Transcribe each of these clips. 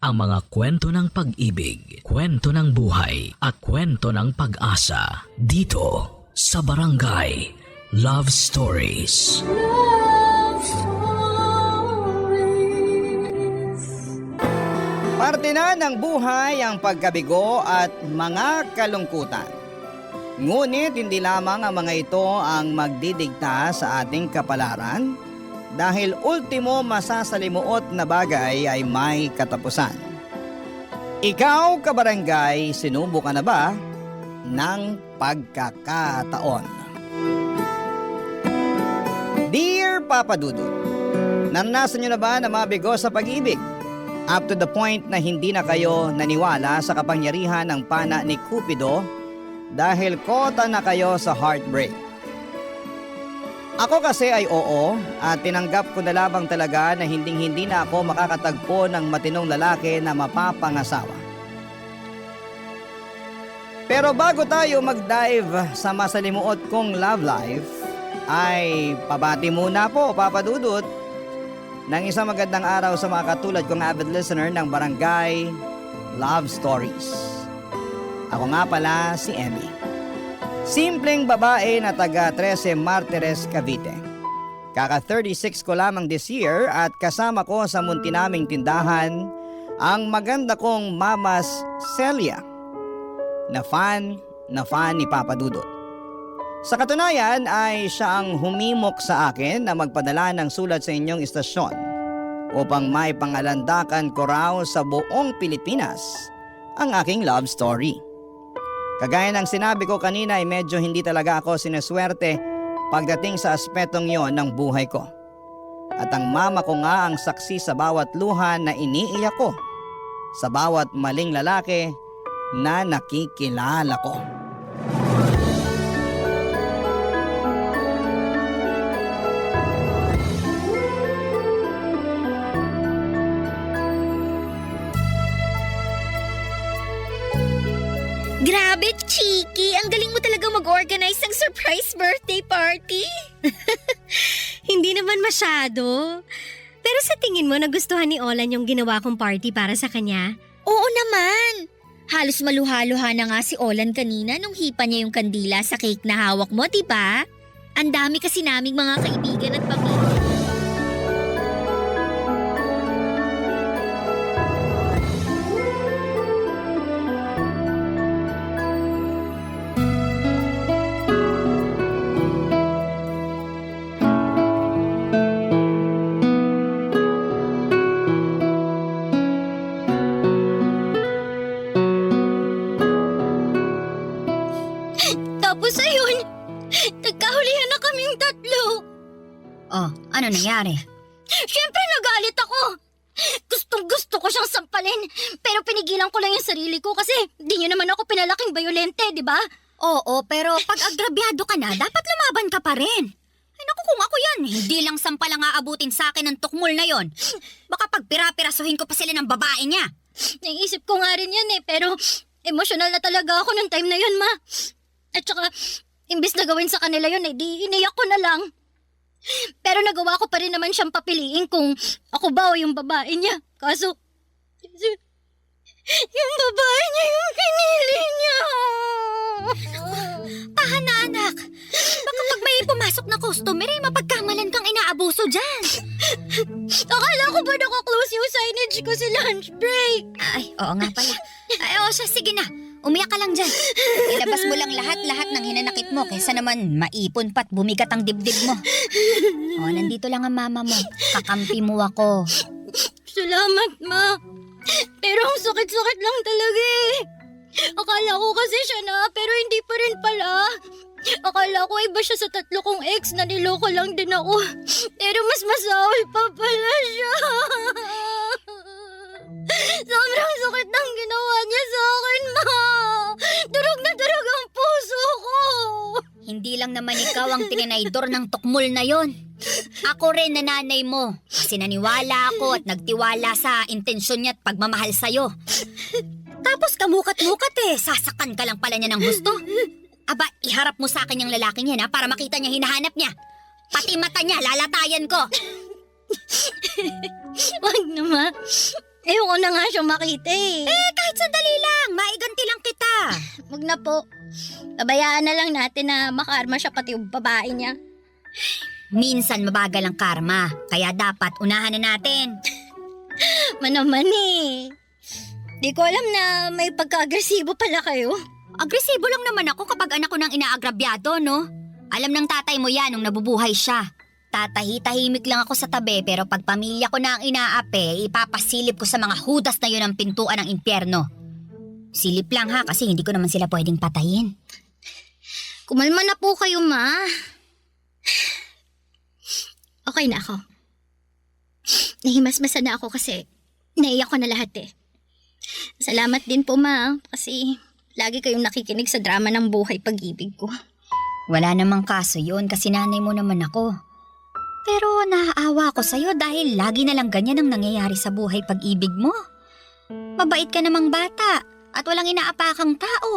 Ang mga kwento ng pag-ibig, kwento ng buhay, at kwento ng pag-asa dito sa Barangay Love Stories. Love Stories. Parte na ng buhay ang pagkabigo at mga kalungkutan. Ngunit hindi lamang ang mga ito ang magdidikta sa ating kapalaran dahil ultimo masasalimuot na bagay ay may katapusan. Ikaw, kabarangay, sinubo ka na ba ng pagkakataon? Dear Papa Dudut, naranasan nyo na ba na mabigo sa pag-ibig? Up to the point na hindi na kayo naniwala sa kapangyarihan ng pana ni Cupido dahil kota na kayo sa heartbreak. Ako kasi ay oo at tinanggap ko na lamang talaga na hinding-hindi na ako makakatagpo ng matinong lalaki na mapapangasawa. Pero bago tayo mag-dive sa masalimuot kong love life, ay pabati muna po, Papa Dudut, ng isang magandang araw sa mga katulad kong avid listener ng Barangay Love Stories. Ako nga pala si Emmy. Simpleng babae na taga 13 Martires, Cavite. Kaka 36 ko lamang this year at kasama ko sa munti naming tindahan ang maganda kong mamas Celia na fan ni Papa Dudut. Sa katunayan ay siya ang humimok sa akin na magpadala ng sulat sa inyong istasyon upang maipangalandakan ko raw sa buong Pilipinas ang aking love story. Kagaya ng sinabi ko kanina ay medyo hindi talaga ako sinaswerte pagdating sa aspetong yon ng buhay ko. At ang mama ko nga ang saksi sa bawat luha na iniiyak ko, sa bawat maling lalaki na nakikilala ko. Grabe, Chiki! Ang galing mo talaga mag-organize ng surprise birthday party. Hindi naman masyado. Pero sa tingin mo nagustuhan ni Olan yung ginawa kong party para sa kanya? Oo naman! Halos maluha-luha na nga si Olan kanina nung hipa niya yung kandila sa cake na hawak mo, diba? Ang dami kasi naming mga kaibigan at pamilya. Tapos ayun, nagkahulihan na kaming tatlo. Oh, ano nangyari? Siyempre nagalit ako. Gustong-gusto ko siyang sampalin. Pero pinigilan ko lang yung sarili ko kasi di niyo naman ako pinalaking bayolente, di ba? Oo, pero pag agrabyado ka na, dapat lumaban ka pa rin. Ay naku, kung ako yan, hindi lang sampal ang aabutin sa akin ng tukmol na yon. Baka pag pira-pirasuhin ko pa sila ng babae niya. Naisip ko nga rin yan pero emosyonal na talaga ako nung time na yun, ma. At saka, imbis na gawin sa kanila yun, di iniyak ko na lang. Pero nagawa ko pa rin naman siyang papiliin kung ako ba o yung babae niya. Kaso, yung babae niya yung pinili niya. Tahan na anak. Baka pag may pumasok na customer, mapagkamalan kang inaabuso dyan. Akala ko ba naka-close yung signage ko sa lunch break? Ay, oo nga pala. Ay, oo siya, sige na. Umiyak ka lang dyan. Ilabas mo lang lahat-lahat ng hinanakit mo kaysa naman maipon pa't bumigat ang dibdib mo. Oh, nandito lang ang mama mo. Kakampi mo ako. Salamat, ma. Pero ang sakit-sakit lang talaga eh. Akala ko kasi siya na, pero hindi pa rin pala. Akala ko iba siya sa tatlo kong ex na niloko lang din ako. Pero mas masahol pa pala siya. Sobrang sakit ng ginawa niya sa akin, ma. Durog na durog ang puso ko. Hindi lang naman ikaw ang tininaydor ng tukmol na yon. Ako rin nanay mo. Kasi naniwala ako at nagtiwala sa intensyon niya at pagmamahal sa'yo. Tapos kamukat-mukat sasakan ka lang pala niya ng gusto. Aba, iharap mo sa akin yung lalaking yan para makita niya hinahanap niya. Pati mata niya, lalatayan ko. Wag na, ma. Ayoko na nga siyang makita eh. Kahit sandali lang, maiganti lang kita. Wag na po. Pabayaan na lang natin na makarma siya pati yung babae niya. Minsan mabagal ang karma, kaya dapat unahan na natin. Manaman eh. Di ko alam na may pagka-agresibo pala kayo. Agresibo lang naman ako kapag anak ko nang inaagrabyado, no? Alam ng tatay mo yan nung nabubuhay siya. Tatahi-tahimik lang ako sa tabi pero pag pamilya ko na ang inaape, ipapasilip ko sa mga hudas na yun ang pintuan ng impyerno. Silip lang ha kasi hindi ko naman sila pwedeng patayin. Kumalma na po kayo, ma. Okay na ako. Nahimasmasan na ako kasi naiyak ko na lahat eh. Salamat din po, ma, kasi lagi kayong nakikinig sa drama ng buhay pag-ibig ko. Wala namang kaso yun kasi nanay mo naman ako. Pero naaawa ko sa'yo dahil lagi na lang ganyan ang nangyayari sa buhay pag-ibig mo. Mabait ka namang bata at walang inaapakang tao.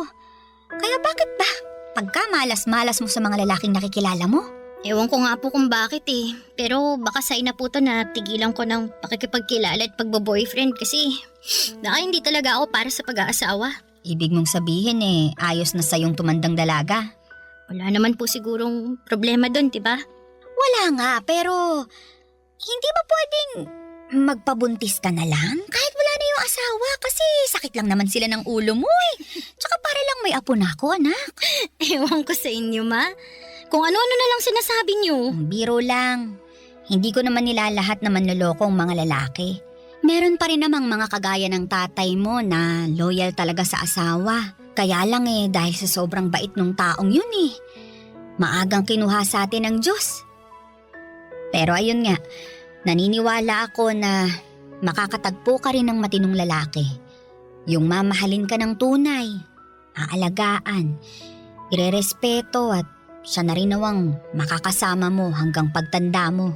Kaya bakit ba? Pagka malas-malas mo sa mga lalaking nakikilala mo? Ewan ko nga po kung bakit eh. Pero baka sign na po to na tigilan ko ng pakikipagkilala at pagbo-boyfriend kasi baka hindi talaga ako para sa pag-aasawa. Ibig mong sabihin ayos na sa'yong tumandang dalaga. Wala naman po sigurong problema doon, diba? Wala nga, pero hindi ba pwedeng magpabuntis ka na lang? Kahit wala na yung asawa kasi sakit lang naman sila ng ulo mo eh. Tsaka para lang may apo na ako, anak. Ewan ko sa inyo, ma. Kung ano-ano na lang sinasabi niyo. Biro lang. Hindi ko naman nilalahat na manlolokong mga lalaki. Meron pa rin namang mga kagaya ng tatay mo na loyal talaga sa asawa. Kaya lang dahil sa sobrang bait nung taong yun maagang kinuha sa atin ng Diyos. Pero ayun nga, naniniwala ako na makakatagpo ka rin ng matinong lalaki. Yung mamahalin ka ng tunay, aalagaan, irerespeto at siya na rin nawang makakasama mo hanggang pagtanda mo.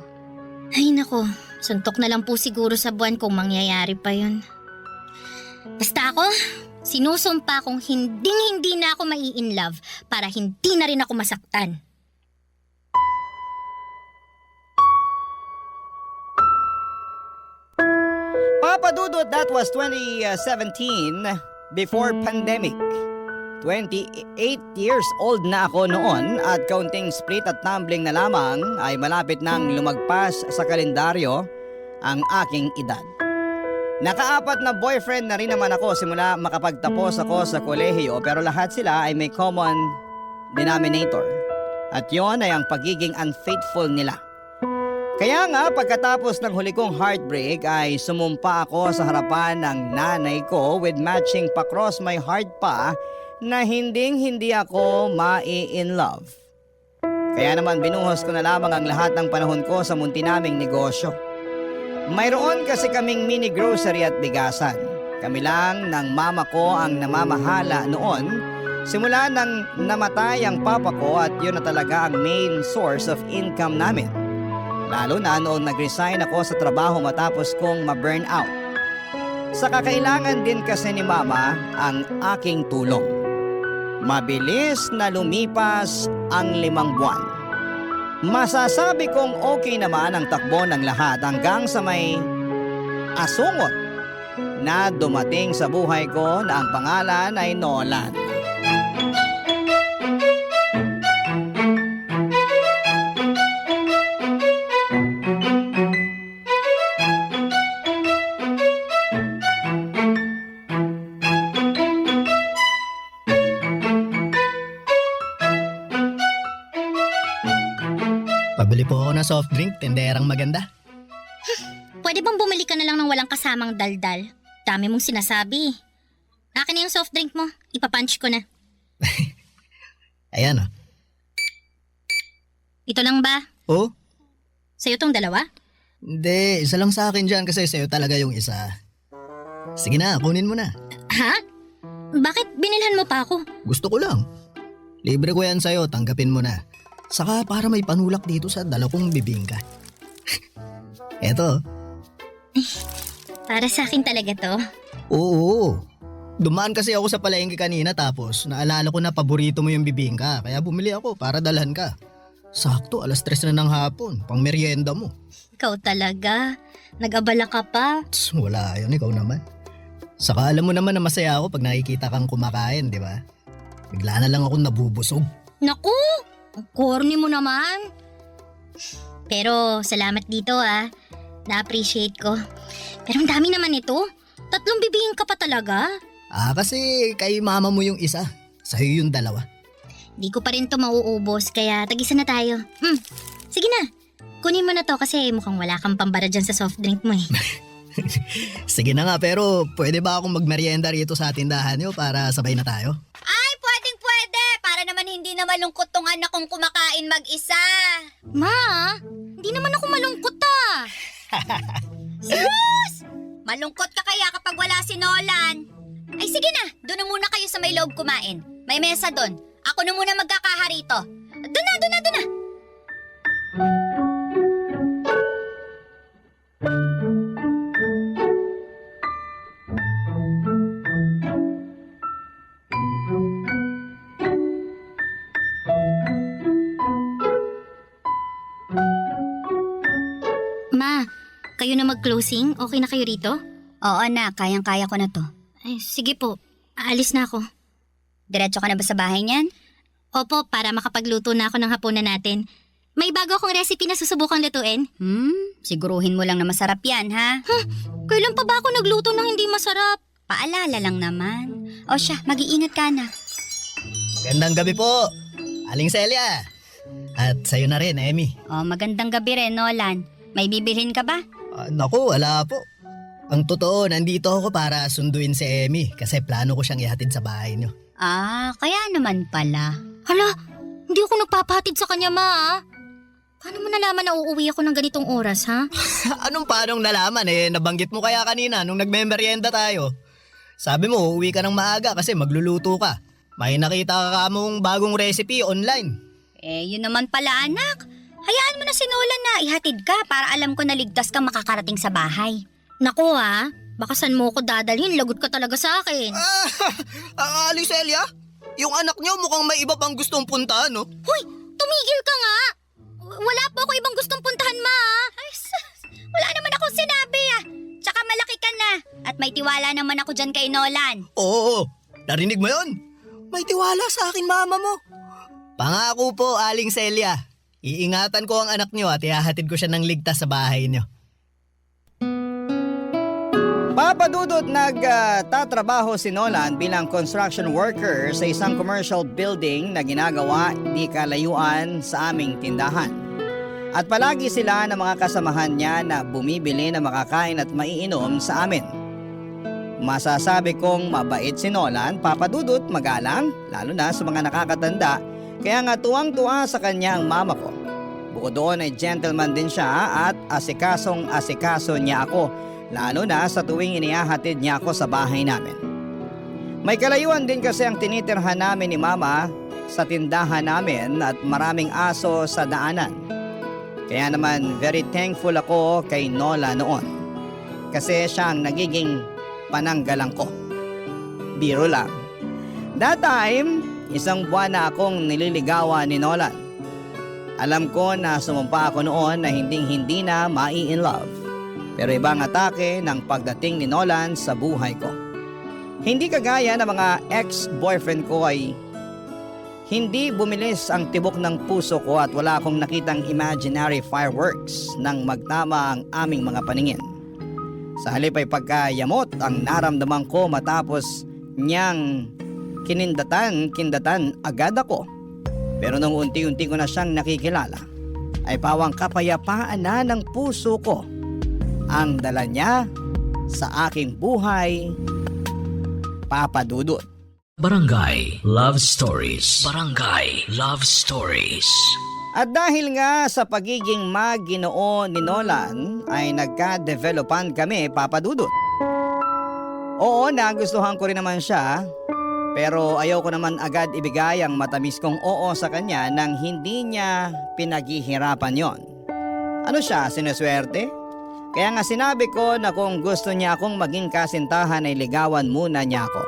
Ay nako, suntok na lang po siguro sa buwan kung mangyayari pa yun. Basta ako, sinusumpa kong hindi na ako mai-inlove para hindi na rin ako masaktan. Papa Dudut, that was 2017 before pandemic. 28 years old na ako noon at counting split at tumbling na lamang ay malapit nang lumagpas sa kalendaryo ang aking edad. Nakaapat na boyfriend na rin naman ako simula makapagtapos ako sa kolehiyo pero lahat sila ay may common denominator. At yon ay ang pagiging unfaithful nila. Kaya nga pagkatapos ng huli kong heartbreak ay sumumpa ako sa harapan ng nanay ko with matching pa-cross my heart pa na hindi ako mai-in love. Kaya naman binuhos ko na lamang ang lahat ng panahon ko sa munti naming negosyo. Mayroon kasi kaming mini grocery at bigasan. Kami lang ng mama ko ang namamahala noon simula nang namatay ang papa ko at yun na talaga ang main source of income namin. Lalo na noong nag-resign ako sa trabaho matapos kong ma-burn out. Sa kakailangan din kasi ni mama ang aking tulong. Mabilis na lumipas ang 5 buwan. Masasabi kong okay naman ang takbo ng lahat hanggang sa may asungot na dumating sa buhay ko na ang pangalan ay Nolan. Pabili po ako ng soft drink, tenderang maganda. Pwede bang bumili ka na lang ng walang kasamang daldal? Dami mong sinasabi. Akin na yung soft drink mo. Ipapunch ko na. Ayan o. Ito lang ba? Oh? Sa'yo tong dalawa? Hindi, isa lang sa akin dyan kasi sa'yo talaga yung isa. Sige na, kunin mo na. Ha? Bakit binilhan mo pa ako? Gusto ko lang. Libre ko yan sa'yo, tanggapin mo na. Saka para may panulak dito sa dala kong bibingka. Eto. Para sa akin talaga to. Oo. Dumaan kasi ako sa palengke kanina tapos naalala ko na paborito mo yung bibingka kaya bumili ako para dalhan ka. Sakto, alas 3 na ng hapon, pang merienda mo. Ikaw talaga. Nag-abala ka pa. Tss, wala yun, ikaw naman. Saka alam mo naman na masaya ako pag nakikita kang kumakain, di ba? Bigla na lang akong nabubusog. Naku! Ang corny mo naman. Pero salamat dito Na-appreciate ko. Pero ang dami naman ito. 3 bibingin ka pa talaga. Kasi kay mama mo yung isa, sa'yo yung 2. Di ko pa rin to mauubos kaya tag-isa na tayo. Sige na. Kunin mo na to kasi mukhang wala kang pambara dyan sa soft drink mo Sige na nga, pero pwede ba akong magmerienda rito sa tindahan niyo para sabay na tayo? Ay, pwede. Para naman hindi na malungkot tong anak kong kumakain mag-isa. Ma, hindi naman ako malungkot Sus! Malungkot ka kaya kapag wala si Nolan. Ay sige na, doon na muna kayo sa may loob kumain. May mesa doon. Ako na muna magkakaharito. Doon na. Ma, kayo na mag-closing? Okay na kayo rito? Oo na, kayang-kaya ko na to. Ay, sige po. Aalis na ako. Diretso ka na ba sa bahay niyan? Opo, para makapagluto na ako ng hapunan natin. May bago akong recipe na susubukang lutuin. Siguruhin mo lang na masarap yan, ha? Kailan pa ba ako nagluto ng hindi masarap? Paalala lang naman. O siya, mag-iingat ka na. Magandang gabi po, Aling Celia. At sa'yo na rin, Emmy. O, magandang gabi rin, Nolan. May bibilhin ka ba? Naku, wala po. Ang totoo, nandito ako para sunduin si Emmy kasi plano ko siyang ihatid sa bahay niyo. Kaya naman pala. Hala, hindi ako nagpapahatid sa kanya, Ma. Paano mo nalaman na uuwi ako ng ganitong oras, ha? Anong paanong nalaman nabanggit mo kaya kanina nung nagmemeryenda tayo. Sabi mo, uuwi ka ng maaga kasi magluluto ka. May nakita ka mong bagong recipe online. Yun naman pala, anak. Hayaan mo na si Nolan na ihatid ka para alam ko na ligtas kang makakarating sa bahay. Naku, baka saan mo ko dadalhin? Lagot ka talaga sa akin. Aling Celia, yung anak niyo mukhang may iba pang gustong puntahan, no? Hoy, tumigil ka nga! Wala po ako ibang gustong puntahan, Ma. Ay, wala naman akong sinabi Tsaka malaki ka na. At may tiwala naman ako dyan kay Nolan. Oo, narinig mo yun? May tiwala sa akin mama mo. Pangako po, Aling Celia. Iingatan ko ang anak niyo at ihahatid ko siya ng ligtas sa bahay niyo. Papa Dudut, nagtatrabaho si Nolan bilang construction worker sa isang commercial building na ginagawa di kalayuan sa aming tindahan. At palagi sila ng mga kasamahan niya na bumibili na makakain at maiinom sa amin. Masasabi kong mabait si Nolan, Papa Dudut, magalang, lalo na sa mga nakakatanda, kaya nga tuwang-tuwa sa kanya ang mama ko. Bukod doon ay gentleman din siya at asikasong-asikaso niya ako, lalo na sa tuwing inihahatid niya ako sa bahay namin. May kalayuan din kasi ang tinitirhan namin ni Mama sa tindahan namin at maraming aso sa daanan. Kaya naman very thankful ako kay Nola noon. Kasi siya ang nagiging pananggalang ko. Biro lang. That time, 1 buwan na akong nililigawan ni Nolan. Alam ko na sumumpa ako noon na hindi na mai-in love. Pero ibang atake ng pagdating ni Nolan sa buhay ko. Hindi kagaya ng mga ex-boyfriend ko ay hindi bumilis ang tibok ng puso ko at wala akong nakitang imaginary fireworks nang magtama ang aming mga paningin. Sa halip ay pagkayamot ang naramdaman ko matapos niyang kindatan agad ako. Pero nung unti-unti ko na siyang nakikilala, ay pawang kapayapaan na ng puso ko ang dala niya sa aking buhay, Papa Dudut. Barangay Love Stories. Barangay Love Stories. At dahil nga sa pagiging maginoo ni Nolan ay nagka-developan kami, Papa Dudut. Oo, nagustuhan ko rin naman siya, pero ayaw ko naman agad ibigay ang matamis kong oo sa kanya nang hindi niya pinaghihirapan yon. Ano siya, sinuswerte? Kaya nga sinabi ko na kung gusto niya akong maging kasintahan ay ligawan muna niya ako.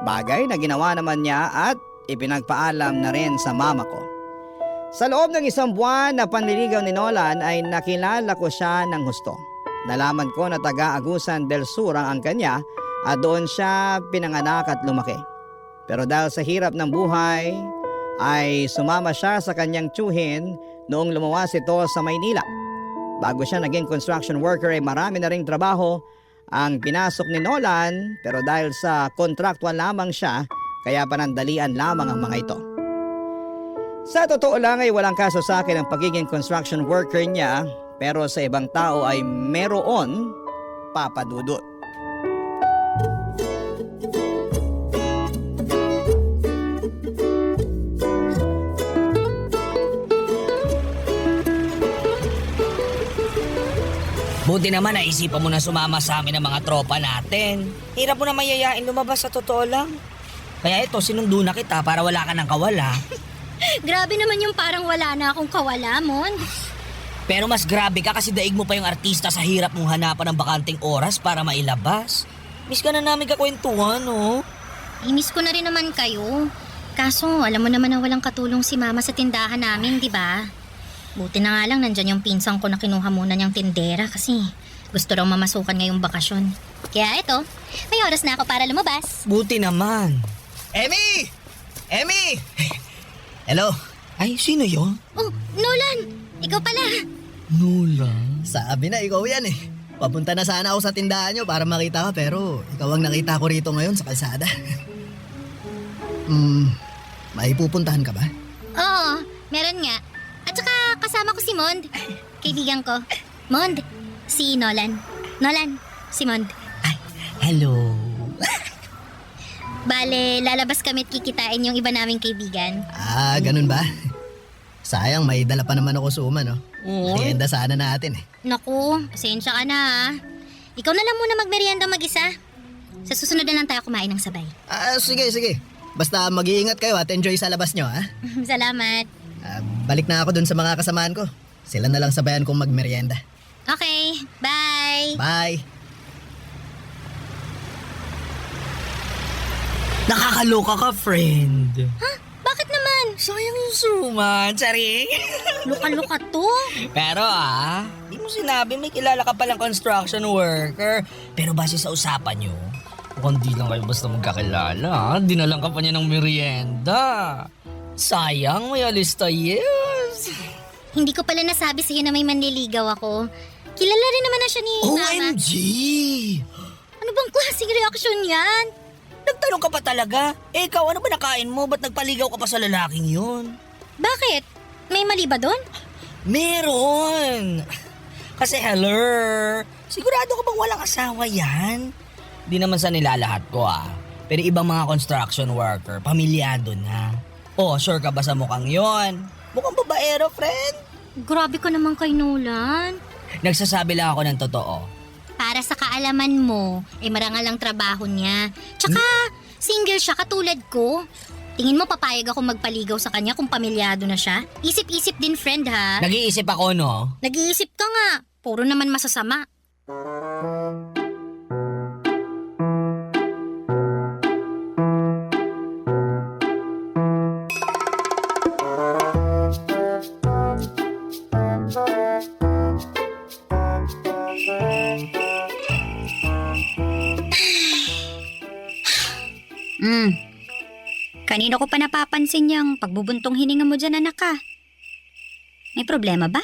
Bagay na ginawa naman niya at ipinagpaalam na rin sa mama ko. Sa loob ng 1 buwan na panliligaw ni Nolan ay nakilala ko siya ng husto. Nalaman ko na taga Agusan del Sur ang kanya at doon siya pinanganak at lumaki. Pero dahil sa hirap ng buhay ay sumama siya sa kanyang tiyuhin noong lumuwas ito sa Maynila. Bago siya naging construction worker ay marami na ring trabaho ang pinasok ni Nolan, pero dahil sa contractual lamang siya kaya panandalian lamang ang mga ito. Sa totoo lang ay walang kaso sa akin ang pagiging construction worker niya, pero sa ibang tao ay meron, Papa Dudut. Buti naman naisipan mo na sumama sa amin ng mga tropa natin. Hirap mo na mayayain lumabas sa totoo lang. Kaya ito, sinundo na kita para wala ka ng kawala. Grabe naman yung parang wala na akong kawala, Mon. Pero mas grabe ka kasi daig mo pa yung artista sa hirap mong hanapan ng bakanting oras para mailabas. Miss ka na namin kakwentuhan, no? Imiss ko na rin naman kayo. Kaso, alam mo naman na walang katulong si Mama sa tindahan namin, di ba? Buti na nga lang nandyan yung pinsang ko na kinuha muna niyang tindera kasi gusto raw mamasukan ngayong bakasyon. Kaya ito, may oras na ako para lumabas. Buti naman. Emmy! Emmy! Hello? Ay, sino yon? Oh, Nolan! Ikaw pala! Nula. Sabi na, ikaw yan eh. Papunta na sana ako sa tindahan nyo para makita ka pero ikaw ang nakita ko rito ngayon sa kalsada. May pupuntahan ka ba? Oo, meron nga. At saka kasama ko si Mond, kaibigan ko. Mond, si Nolan. Nolan, si Mond. Hello. Bale, lalabas kami at kikitain yung iba naming kaibigan. Ah, ganun ba? Sayang, may dala pa naman ako suma, no? Oo. Merienda sana natin eh. Naku, pasensya ka na ha. Ikaw na lang muna magmerienda mag-isa. Sa susunod na lang tayo kumain ng sabay. Ah, sige, sige. Basta mag-iingat kayo at enjoy sa labas nyo, ha? Salamat. Balik na ako dun sa mga kasamaan ko. Sila na lang sabayan kong magmerienda. Okay, bye. Bye! Nakakaloka ka, friend. Bakit naman? Sayang yung suman, saring. Luka-luka to. Pero di mo sinabi may kilala ka palang construction worker. Pero base sa usapan nyo, mukhang di lang kayo basta magkakilala. Dinalang ka pa niya ng merienda. Sayang, may alista, yes. Hindi ko pala nasabi sa'yo na may manliligaw ako. Kilala rin naman na siya ni Mama. OMG! Ano bang klaseng reaksyon yan? Nagtanong ka pa talaga? Eh, ikaw, ano ba nakain mo? Ba't nagpaligaw ka pa sa lalaking yun? Bakit? May mali ba doon? Meron! Kasi hello, sigurado ka bang walang asawa yan? Di naman sa nilalahat ko Pero ibang mga construction worker, pamilyado na. Oh, sure ka ba sa mukhang yon? Mukhang babaero, friend. Grabe ka naman kay Nolan. Nagsasabi lang ako ng totoo. Para sa kaalaman mo, marangal ang trabaho niya. Tsaka, single siya katulad ko. Tingin mo papayag ako magpaligaw sa kanya kung pamilyado na siya? Isip-isip din, friend, ha? Nag-iisip ako, no? Nag-iisip ka nga. Puro naman masasama. Kanino ko pa napapansin yung pagbubuntong hininga mo dyan, anak ka? May problema ba?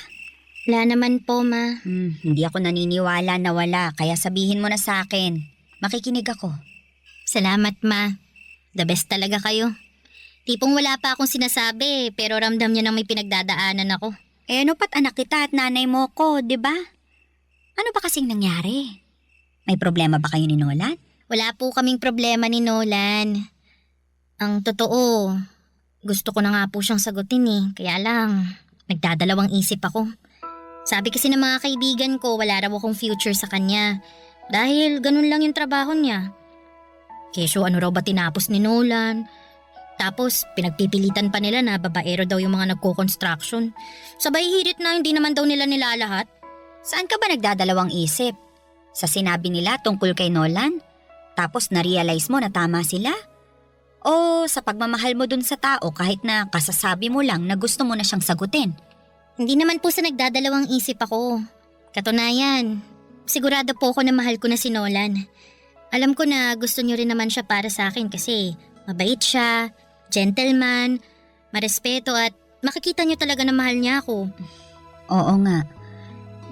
Wala naman po, Ma. Hindi ako naniniwala na wala, kaya sabihin mo na sa akin. Makikinig ako. Salamat, Ma. The best talaga kayo. Tipong wala pa akong sinasabi, pero ramdam niya nang may pinagdadaanan ako. Eh ano pat anak kita at nanay mo ko, di ba? Ano ba kasing nangyari? May problema ba kayo ni Nolan? Wala po kaming problema ni Nolan. Ang totoo, gusto ko na nga po siyang sagutin kaya lang, nagdadalawang isip ako. Sabi kasi ng mga kaibigan ko, wala raw akong future sa kanya. Dahil ganun lang yung trabaho niya. Kesyo ano raw ba tinapos ni Nolan? Tapos pinagpipilitan pa nila na babaero daw yung mga nagko-construction. Sabay hirit na hindi naman daw nila nilalahat. Saan ka ba nagdadalawang isip? Sa sinabi nila tungkol kay Nolan? Tapos na-realize mo na tama sila? O sa pagmamahal mo dun sa tao kahit na kasasabi mo lang na gusto mo na siyang sagutin? Hindi naman po sa nagdadalawang isip ako. Katunayan, sigurado po ako na mahal ko na si Nolan. Alam ko na gusto niyo rin naman siya para sa akin kasi mabait siya, gentleman, marespeto at makikita niyo talaga na mahal niya ako. Oo nga.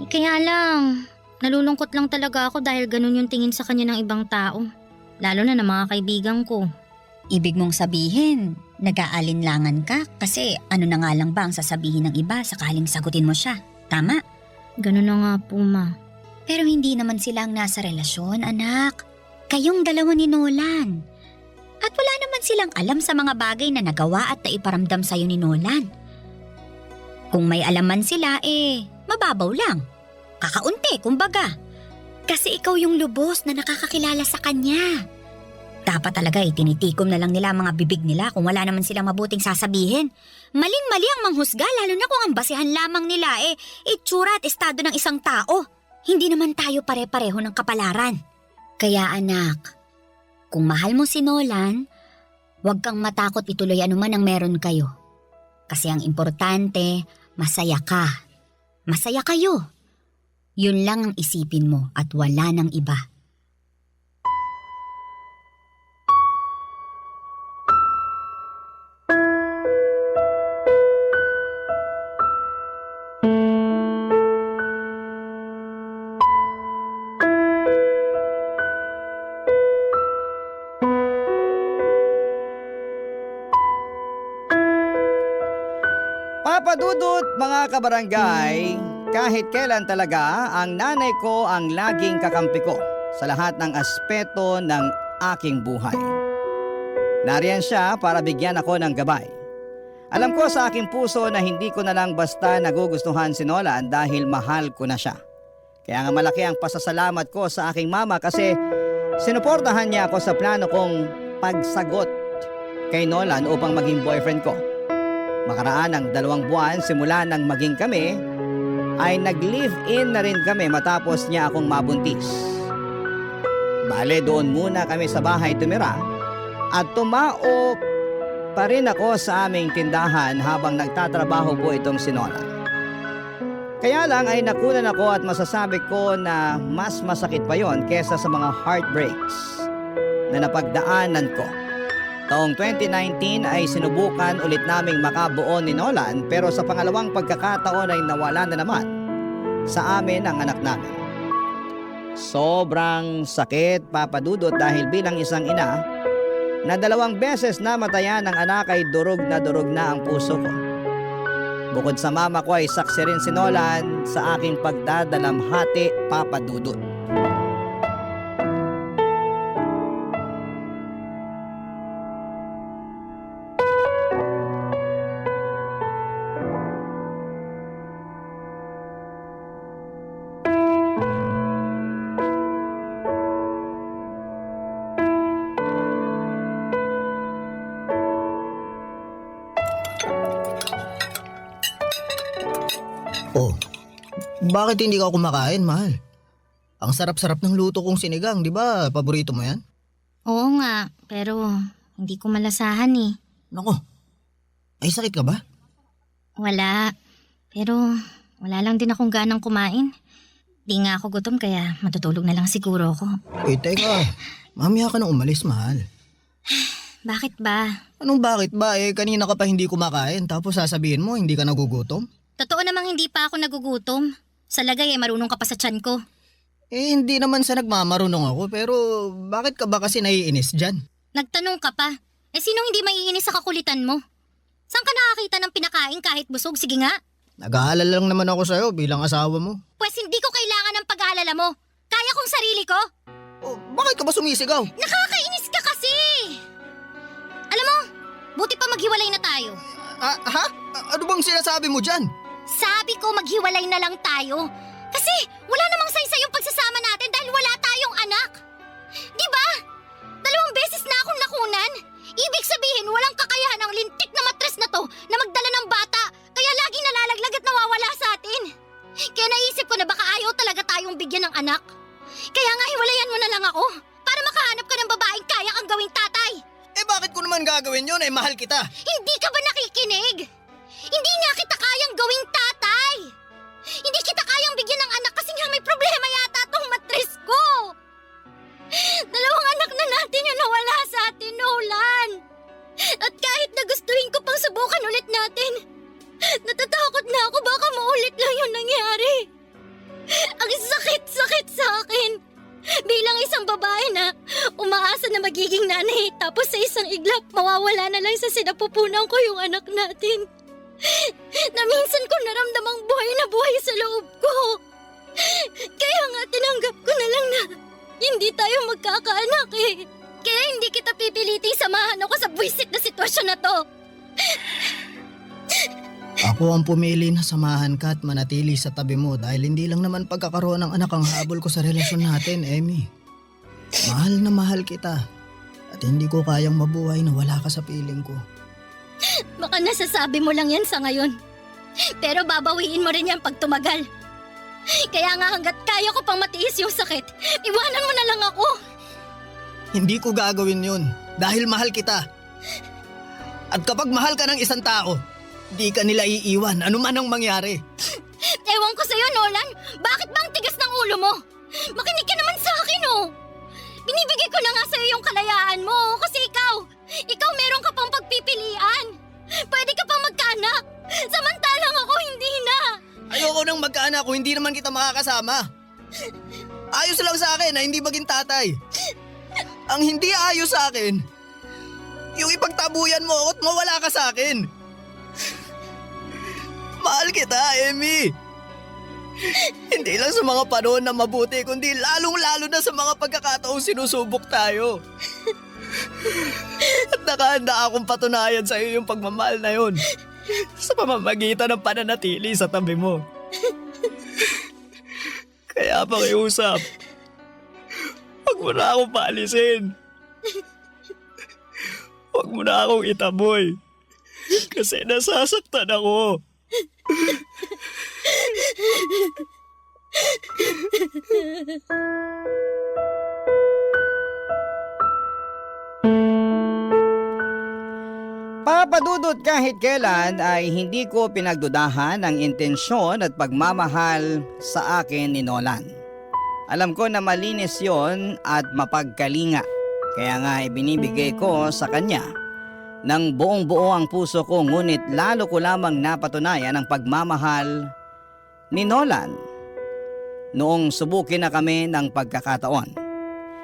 Kaya lang, nalulungkot lang talaga ako dahil ganun yung tingin sa kanya ng ibang tao. Lalo na ng mga kaibigan ko. Ibig mong sabihin, nag-aalinlangan ka kasi ano na nga lang ba ang sasabihin ng iba sakaling sagutin mo siya? Tama? Ganun na nga po, ma. Pero hindi naman sila ang nasa relasyon, anak. Kayong dalawa ni Nolan. At wala naman silang alam sa mga bagay na nagawa at naiparamdam sa'yo ni Nolan. Kung may alaman sila, mababaw lang. Kakaunti, kumbaga. Kasi ikaw yung lubos na nakakakilala sa kanya. Dapat talaga tinitikom na lang nila ang mga bibig nila kung wala naman silang mabuting sasabihin. Maling-mali ang manghusga lalo na kung ang basihan lamang nila itsura at estado ng isang tao. Hindi naman tayo pare-pareho ng kapalaran. Kaya anak, kung mahal mo si Nolan, huwag kang matakot ituloy anuman ang meron kayo. Kasi ang importante, masaya ka. Masaya kayo. Yun lang ang isipin mo at wala nang iba. Papadudot mga kabarangay, kahit kailan talaga ang nanay ko ang laging kakampi ko sa lahat ng aspeto ng aking buhay. Nariyan siya para bigyan ako ng gabay. Alam ko sa aking puso na hindi ko na lang basta nagugustuhan si Nolan dahil mahal ko na siya. Kaya nga malaki ang pasasalamat ko sa aking mama kasi sinuportahan niya ako sa plano kong pagsagot kay Nolan upang maging boyfriend ko. Makaraan ng 2 buwan simula nang maging kami, ay nag-live-in na rin kami matapos niya akong mabuntis. Bale, doon muna kami sa bahay tumira at tumao pa rin ako sa aming tindahan habang nagtatrabaho po itong si Nolan. Kaya lang ay nakunan ako at masasabi ko na mas masakit pa yon kesa sa mga heartbreaks na napagdaanan ko. Taong 2019 ay sinubukan ulit naming makabuo ni Nolan pero sa pangalawang pagkakataon ay nawala na naman sa amin ang anak namin. Sobrang sakit, Papadudot, dahil bilang isang ina na 2 beses namatayan ng anak ay durog na ang puso ko. Bukod sa mama ko ay saksi rin si Nolan sa aking pagdadalamhati, Papadudot. Oh, bakit hindi ka kumakain, mahal? Ang sarap-sarap ng luto kong sinigang, di ba? Paborito mo yan? Oo nga, pero hindi ko malasahan eh. Nako, ay sakit ka ba? Wala, pero wala lang din akong ganang kumain. Di nga ako gutom kaya matutulog na lang siguro ako. Teka, mamaya ka nang umalis, mahal. Bakit ba? Anong bakit ba? Kanina ka pa hindi kumakain tapos sasabihin mo hindi ka nagugutom? Totoo namang hindi pa ako nagugutom. Sa lagay marunong ka pa sa tiyan ko. Hindi naman sa nagmamarunong ako pero bakit ka ba kasi naiinis dyan? Nagtanong ka pa. Sinong hindi maiinis sa kakulitan mo? Saan ka nakakita ng pinakain kahit busog? Sige nga. Nag-aalala lang naman ako sa'yo bilang asawa mo. Pues hindi ko kailangan ng pag-aalala mo. Kaya kong sarili ko. Oh, bakit ka ba sumisigaw? Nakakainis ka kasi! Alam mo, buti pa maghiwalay na tayo. Ha? Ano bang sinasabi mo dyan? Sabi ko maghiwalay na lang tayo. Kasi wala namang saysay yung pagsasama natin dahil wala tayong anak. Di ba? 2 beses na akong nakunan. Ibig sabihin walang kakayahan ang lintik na matres na to na magdala ng bata. Kaya laging nalalaglag at nawawala sa atin. Kaya naisip ko na baka ayaw talaga tayong bigyan ng anak. Kaya nga hiwalayan mo na lang ako para makahanap ka ng babaeng kaya kang gawing tatay. bakit ko naman gagawin yun? Mahal kita. Hindi ka ba nakikinig? Hindi nga kita kayang gawing tatay. Hindi kita kayang bigyan ng anak kasi nga may problema yata tong matris ko. 2 anak na natin yung nawala sa atin, Nolan. At kahit na gustuhin ko pang subukan ulit natin, natatakot na ako baka maulit lang yung nangyari. Ang sakit-sakit sa akin. Bilang isang babae na umaasa na magiging nanay, tapos sa isang iglap mawawala na lang sa sinapupunan ko yung anak natin. Na minsan ko naramdamang buhay na buhay sa loob ko. Kaya nga tinanggap ko na lang na hindi tayo magkakaanak eh. Kaya hindi kita pipiliting samahan ako sa buwisit na sitwasyon na to. Ako ang pumili na samahan ka at manatili sa tabi mo dahil hindi lang naman pagkakaroon ng anak ang habol ko sa relasyon natin, Emmy. Mahal na mahal kita at hindi ko kayang mabuhay na wala ka sa piling ko. Baka nasasabi mo lang yan sa ngayon. Pero babawiin mo rin yan pag tumagal. Kaya nga hanggat kaya ko pang matiis yung sakit, iwanan mo na lang ako. Hindi ko gagawin yun dahil mahal kita. At kapag mahal ka ng isang tao, di ka nila iiwan anuman ang mangyari. Ewan ko sa'yo, Nolan. Bakit ba ang tigas ng ulo mo? Makinig ka naman sa akin, oh. Binibigay ko na nga sa'yo yung kalayaan mo kasi ikaw meron ka pang pagpipilian. Pwede ka pang magkaanak. Samantalang ako hindi na. Ayoko nang magkaanak kung hindi naman kita makakasama. Ayos lang sa akin na hindi maging tatay. Ang hindi ayos sa akin, yung ipagtabuyan mo ako at mawala ka sa akin. Mahal kita, Emmy. Hindi lang sa mga panahon na mabuti, kundi lalong-lalo na sa mga pagkakataong sinusubok tayo. At nakahanda akong patunayan sa iyo yung pagmamahal na yun sa pamamagitan ng pananatili sa tabi mo. Kaya pakiusap, huwag mo na akong paalisin. Huwag mo na akong itaboy. Kasi nasasaktan ako. Papadudot kahit kailan ay hindi ko pinagdudahan ang intensyon at pagmamahal sa akin ni Nolan. Alam ko na malinis yon at mapagkalinga. Kaya nga ibinibigay ko sa kanya ng buong buo ang puso ko, ngunit lalo ko lamang napatunayan ang pagmamahal ni Nolan noong subukin na kami ng pagkakataon.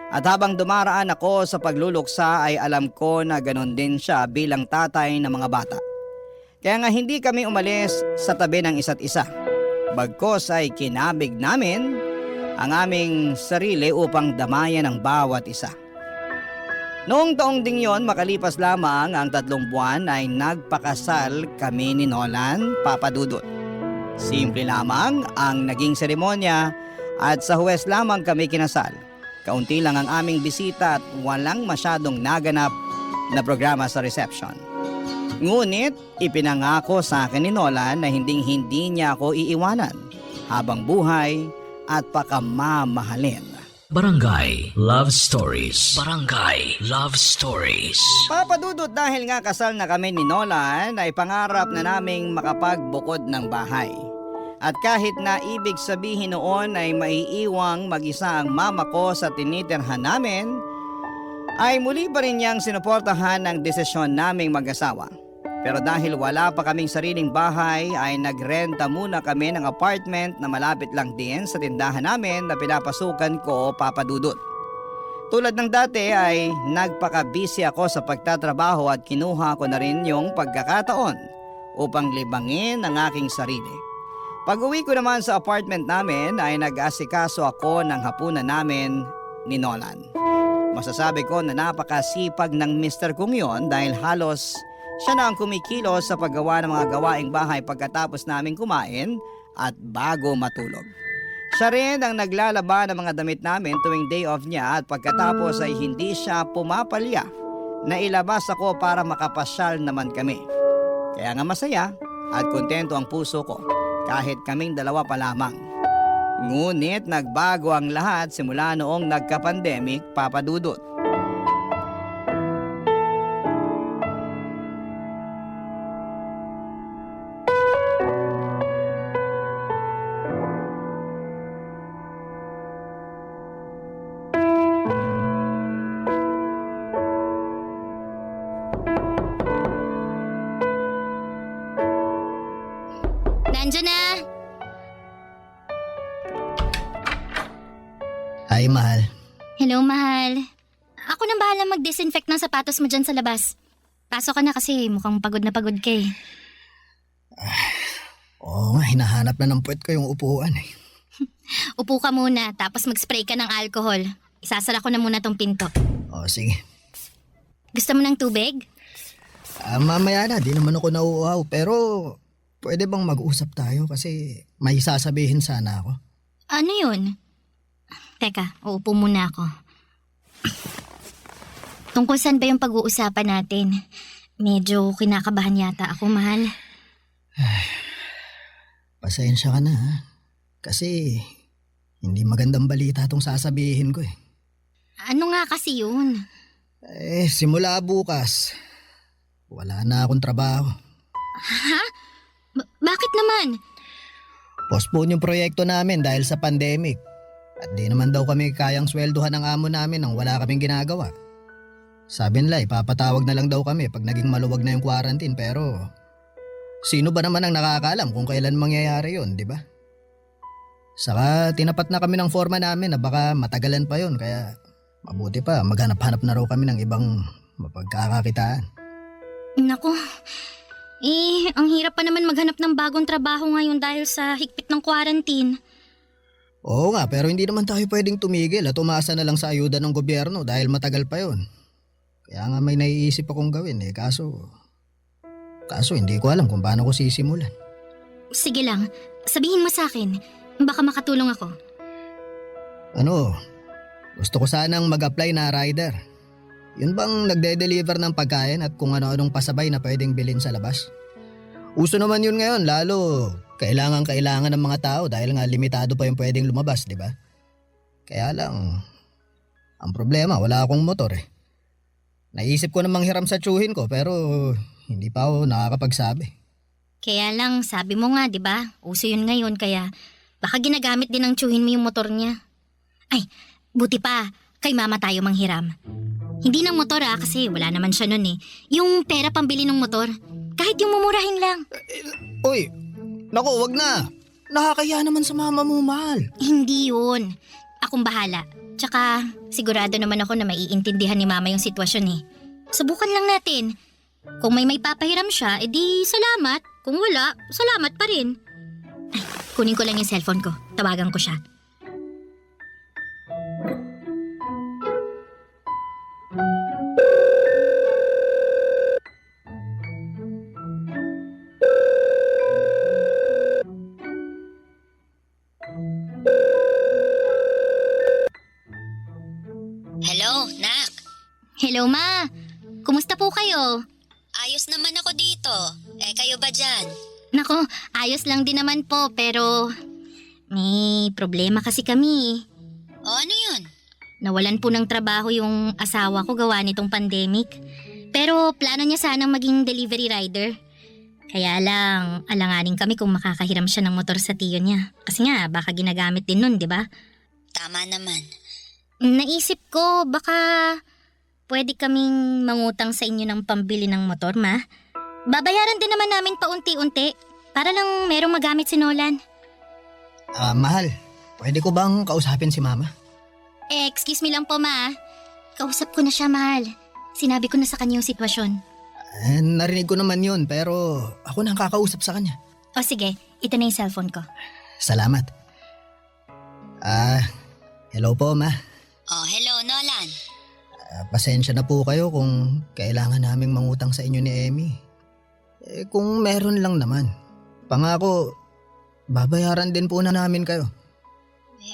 At habang dumaraan ako sa pagluluksa ay alam ko na ganon din siya bilang tatay ng mga bata. Kaya nga hindi kami umalis sa tabi ng isa't isa. Bagkos ay kinabig namin ang aming sarili upang damayan ang bawat isa. Noong taong ding yon, makalipas lamang ang 3 buwan ay nagpakasal kami ni Nolan, Papa Dudut. Simple lamang ang naging seremonya at sa Huwes lamang kami kinasal. Kaunti lang ang aming bisita at walang masyadong naganap na programa sa reception. Ngunit ipinangako sa akin ni Nolan na hindi niya ako iiwanan habang buhay at pakamamahalin. Barangay Love Stories. Barangay Love Stories. Papadudot dahil nga kasal na kami ni Nolan ay pangarap na naming makapagbukod ng bahay. At kahit na ibig sabihin noon ay maiiwang mag-isa ang mama ko sa tinitirhan namin, ay muli pa rin niyang sinuportahan ang desisyon naming mag-asawa. Pero dahil wala pa kaming sariling bahay ay nagrenta muna kami ng apartment na malapit lang din sa tindahan namin na pinapasukan ko, Papa Dudut. Tulad ng dati ay nagpaka-busy ako sa pagtatrabaho at kinuha ko na rin yung pagkakataon upang libangin ang aking sarili. Pag-uwi ko naman sa apartment namin ay nag-asikaso ako ng hapunan namin ni Nolan. Masasabi ko na napakasipag ng Mr. Kong yon dahil halos siya na ang kumikilos sa paggawa ng mga gawaing bahay pagkatapos namin kumain at bago matulog. Siya rin ang naglalaba ng mga damit namin tuwing day off niya at pagkatapos ay hindi siya pumapalya na ilabas ako para makapasyal naman kami. Kaya nga masaya at kontento ang puso ko kahit kaming 2 pa lamang. Ngunit nagbago ang lahat simula noong nagka-pandemic, Papa Dudut. nandyan na. Ay, mahal. Hello, mahal. Ako nang bahala mag-disinfect ng sapatos mo dyan sa labas. Pasok ka na kasi mukhang pagod na pagod ka eh. Oo nga, hinahanap na ng puwet ko yung upuan eh. Upo ka muna tapos mag-spray ka ng alcohol. Isasara ko na muna tong pinto. O, sige. Gusto mo ng tubig? Mamaya na, di naman ako nauuhaw. Pero, pwede bang mag-usap tayo kasi may sasabihin sana ako. Ano yun? Teka, uupo muna ako. Tungkol saan ba yung pag-uusapan natin? Medyo kinakabahan yata ako, mahal. Pasensya ka na ha. Kasi, hindi magandang balita tong sasabihin ko eh. Ano nga kasi yun? Simula bukas, wala na akong trabaho. Ha? Bakit naman? Postpone yung proyekto namin dahil sa pandemic. At di naman daw kami kayang swelduhan ng amo namin nang wala kaming ginagawa. Sabi nila, ipapatawag na lang daw kami pag naging maluwag na yung quarantine, pero sino ba naman ang nakakaalam kung kailan mangyayari yun, di ba? Saka tinapat na kami ng forma namin na baka matagalan pa yun, kaya mabuti pa maghanap-hanap na raw kami ng ibang mapagkakakitaan. Naku, ang hirap pa naman maghanap ng bagong trabaho ngayon dahil sa higpit ng quarantine. Oo nga, pero hindi naman tayo pwedeng tumigil at umasa na lang sa ayuda ng gobyerno dahil matagal pa yun. Kaya nga may naiisip akong gawin kaso hindi ko alam kung paano ko sisimulan. Sige lang, sabihin mo sa akin, baka makatulong ako. Gusto ko sanang mag-apply na rider. Yun bang nagde-deliver ng pagkain at kung ano-anong pasabay na pwedeng bilhin sa labas? Uso naman yun ngayon, lalo kailangan ng mga tao dahil nga limitado pa yung pwedeng lumabas, di ba? Kaya lang, ang problema, wala akong motor eh. Naisip ko namang hiram sa tsuhin ko pero hindi pa ako nakakapagsabi. Kaya lang, sabi mo nga, di ba? Uso yun ngayon kaya baka ginagamit din ng tsuhin mo yung motor niya. Ay, buti pa, kay mama tayo manghiram. Hindi ng motor kasi wala naman siya nun eh. Yung pera pambili ng motor, kahit yung mumurahin lang. Uy, naku, wag na. Nakakaya naman sa mama mo, mahal. Hindi yun. Akong bahala. Tsaka sigurado naman ako na maiintindihan ni mama yung sitwasyon eh. Subukan lang natin. Kung may papahiram siya, edi salamat. Kung wala, salamat pa rin. Ay, kunin ko lang yung cellphone ko. Tawagan ko siya. Hello, Nak. Hello ma, kumusta po kayo? Ayos naman ako dito. Kayo ba dyan? Nako, ayos lang din naman po pero may problema kasi kami. O ano yun? Nawalan po ng trabaho yung asawa ko gawa nitong pandemic. Pero plano niya sanang maging delivery rider. Kaya lang, alanganin kami kung makakahiram siya ng motor sa tiyo niya. Kasi nga, baka ginagamit din nun, di ba? Tama naman. Naisip ko, baka pwede kaming mangutang sa inyo ng pambili ng motor, ma. Babayaran din naman namin paunti-unti para lang merong magamit si Nolan. Mahal, pwede ko bang kausapin si mama? Excuse me lang po, ma. Kausap ko na siya, mahal. Sinabi ko na sa kanya yung sitwasyon. Narinig ko naman yun pero ako na ang kakausap sa kanya. O sige, ito na yung cellphone ko. Salamat. Hello po, ma. Oh, hello, Nolan. Pasensya na po kayo kung kailangan naming mangutang sa inyo ni Emmy. Kung meron lang naman. Pangako, babayaran din po na namin kayo.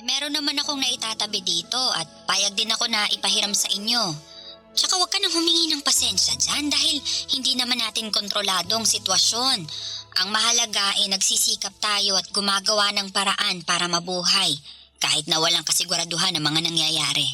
Meron naman akong naitatabi dito at payag din ako na ipahiram sa inyo. Tsaka huwag ka nang humingi ng pasensya dyan dahil hindi naman natin kontrolado ang sitwasyon. Ang mahalaga ay nagsisikap tayo at gumagawa ng paraan para mabuhay kahit na walang kasiguraduhan ang mga nangyayari.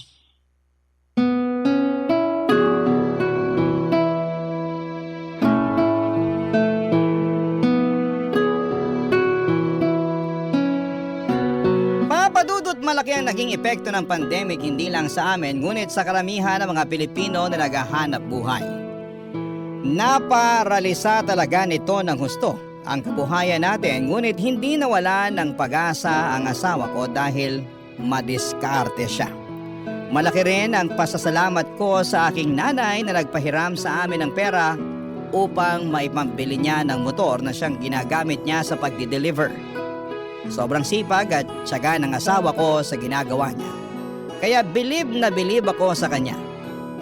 Papadudot malaki ang naging epekto ng pandemic hindi lang sa amin ngunit sa karamihan ng mga Pilipino na naghahanap buhay. Naparalisa talaga nito ng husto ang kabuhayan natin, ngunit hindi nawala ng pag-asa ang asawa ko dahil madiskarte siya. Malaki rin ang pasasalamat ko sa aking nanay na nagpahiram sa amin ng pera upang maipambili niya ng motor na siyang ginagamit niya sa pagdi-deliver. Sobrang sipag at tiyaga ng asawa ko sa ginagawa niya. Kaya bilib na bilib ako sa kanya.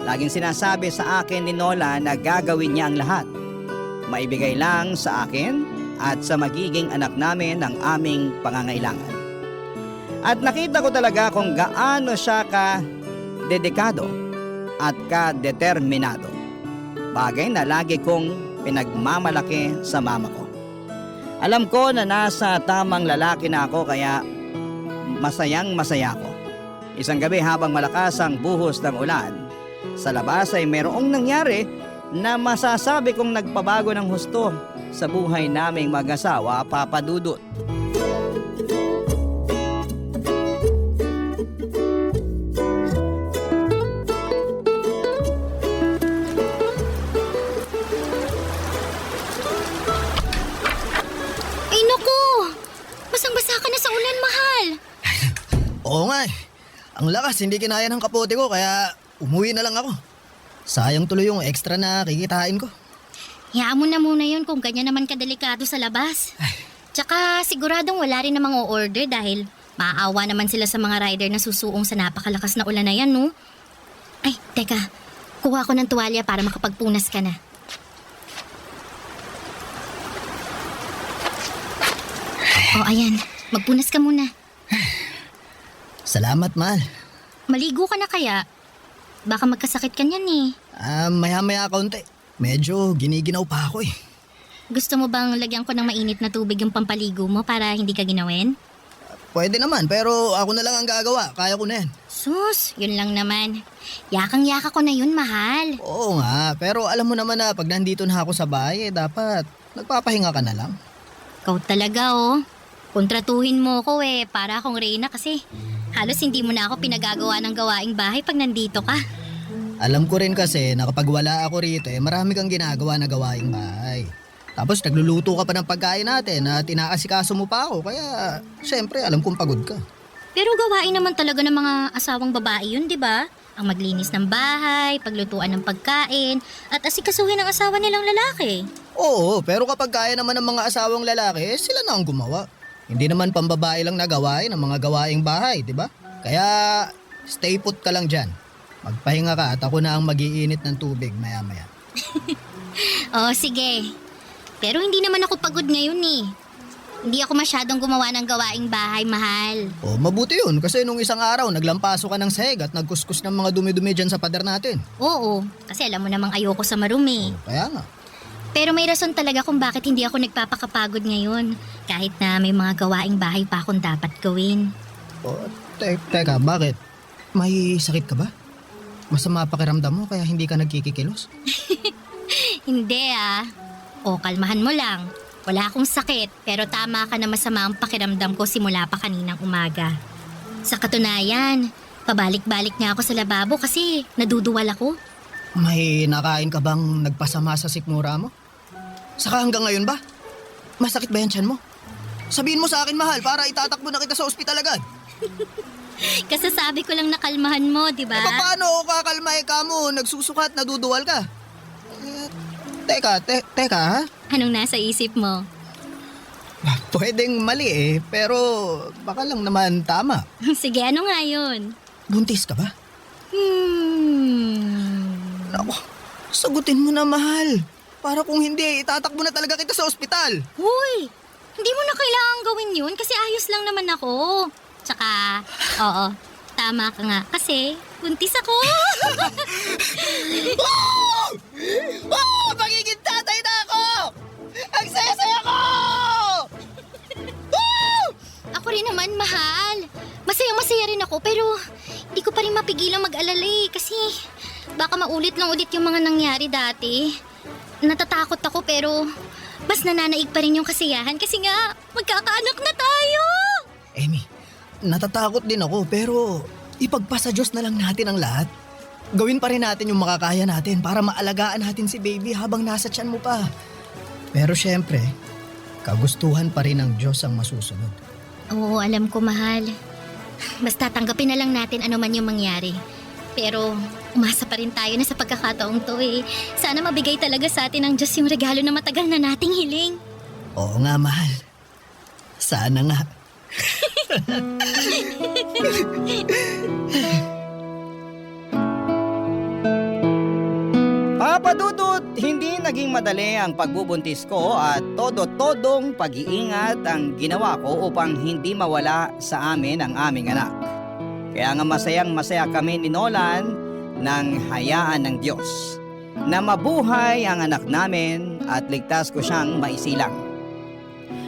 Laging sinasabi sa akin ni Nola na gagawin niya ang lahat. Maibigay lang sa akin at sa magiging anak namin ang aming pangangailangan. At nakita ko talaga kung gaano siya ka-dedikado at ka-determinado. Bagay na lagi kong pinagmamalaki sa mama ko. Alam ko na nasa tamang lalaki na ako kaya masayang masaya ako. Isang gabi habang malakas ang buhos ng ulan, sa labas ay mayroong nangyari na masasabi kong nagpabago ng husto sa buhay naming mag-asawa, Papa Dudut. Ay naku! Basang-basa ka na sa ulan, mahal. Oo nga eh. Ang lakas, hindi kinaya ng kapote ko kaya umuwi na lang ako. Sayang tuloy yung extra na kikitain ko. Hayaan mo na muna yun kung ganyan naman kadelikado sa labas. Tsaka siguradong wala rin namang o-order dahil maaawa naman sila sa mga rider na susuong sa napakalakas na ulan na yan, no? Ay, teka. Kuha ko ng tuwalya para makapagpunas ka na. O, ayan. Magpunas ka muna. Salamat, mahal. Maligo ka na kaya? Baka magkasakit ka niyan eh. Maya-maya kaunti. Medyo giniginaw pa ako eh. Gusto mo bang lagyan ko ng mainit na tubig yung pampaligo mo para hindi ka ginawin? Pwede naman, pero ako na lang ang gagawa. Kaya ko na yan. Sus, yun lang naman. Yakang-yaka ko na yun, mahal. Oo nga, pero alam mo naman na pag nandito na ako sa bahay, dapat nagpapahinga ka na lang. Ikaw talaga, oh. Kontratuhin mo ko para akong Reyna kasi halos hindi mo na ako pinagagawa ng gawaing bahay pag nandito ka. Alam ko rin kasi na kapag wala ako rito marami kang ginagawa na gawaing bahay. Tapos nagluluto ka pa ng pagkain natin at inaasikaso mo pa ako kaya syempre alam kong pagod ka. Pero gawain naman talaga ng mga asawang babae yun, di ba? Ang maglinis ng bahay, paglutuan ng pagkain, at asikasuhin ng asawa nilang lalaki. Oo, pero kapag kaya naman ng mga asawang lalaki, sila na ang gumawa. Hindi naman pambabae lang na gawain ang mga gawaing bahay, di ba? Kaya stay put ka lang dyan. Magpahinga ka at ako na ang mag-iinit ng tubig maya-maya. Oh, sige. Pero hindi naman ako pagod ngayon eh. Hindi ako masyadong gumawa ng gawaing bahay, mahal. O mabuti yun kasi nung isang araw naglampaso ka ng sahig at nagkuskus ng mga dumi-dumi dyan sa pader natin. Oo, kasi alam mo namang ayoko sa marumi. Kaya nga. Pero may rason talaga kung bakit hindi ako nagpapakapagod ngayon. Kahit na may mga gawaing bahay pa akong dapat gawin. O, teka, bakit? May sakit ka ba? Masama pakiramdam mo kaya hindi ka nagkikikilos? Hindi O, kalmahan mo lang. Wala akong sakit, pero tama ka na masama ang pakiramdam ko simula pa kaninang umaga. Sa katunayan, pabalik-balik nga ako sa lababo kasi naduduwal ako. May nakain ka bang nagpasama sa sikmura mo? Saka hanggang ngayon ba? Masakit ba yan tiyan mo? Sabihin mo sa akin, mahal, para itatakbo na kita sa ospital agad. Kasasabi ko lang na kalmahan mo, di ba? Paano ako kakalmay ka mo? Nagsusukat, naduduwal ka. Teka ha? Anong nasa isip mo? Pwedeng mali pero baka lang naman tama. Sige, ano nga yun? Buntis ka ba? Naku, sagutin mo na, mahal. Para kung hindi, itatakbo na talaga kita sa ospital. Huy! Hindi mo na kailangan gawin yun kasi ayos lang naman ako. Tsaka, oo, tama ka nga kasi buntis ako. Magiging tatay na ako! Ang saya-saya ko! Ako rin naman, mahal. Masaya-masaya rin ako pero hindi ko pa rin mapigilang mag-alala kasi baka maulit lang ulit yung mga nangyari dati. Natatakot ako pero mas nananaig pa rin yung kasiyahan kasi nga magkakaanak na tayo. Amy, natatakot din ako pero ipagpasa Diyos na lang natin ang lahat. Gawin pa rin natin yung makakaya natin para maalagaan natin si baby habang nasa tiyan mo pa. Pero syempre, kagustuhan pa rin ng Diyos ang masusunod. Oo, alam ko, mahal. Basta tanggapin na lang natin ano man yung mangyari. Pero umasa pa rin tayo na sa pagkakataong to eh. Sana mabigay talaga sa atin ng Diyos yung regalo na matagal na nating hiling. Oo nga, mahal. Sana nga. Papa Dudut, hindi naging madali ang pagbubuntis ko at todo-todong pag-iingat ang ginawa ko upang hindi mawala sa amin ang aming anak. Kaya nga masayang-masaya kami ni Nolan nang hayaan ng Diyos na mabuhay ang anak namin at ligtas ko siyang maisilang.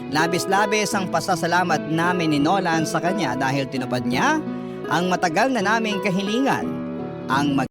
Labis-labis ang pasasalamat namin ni Nolan sa kanya dahil tinupad niya ang matagal na naming kahilingan, ang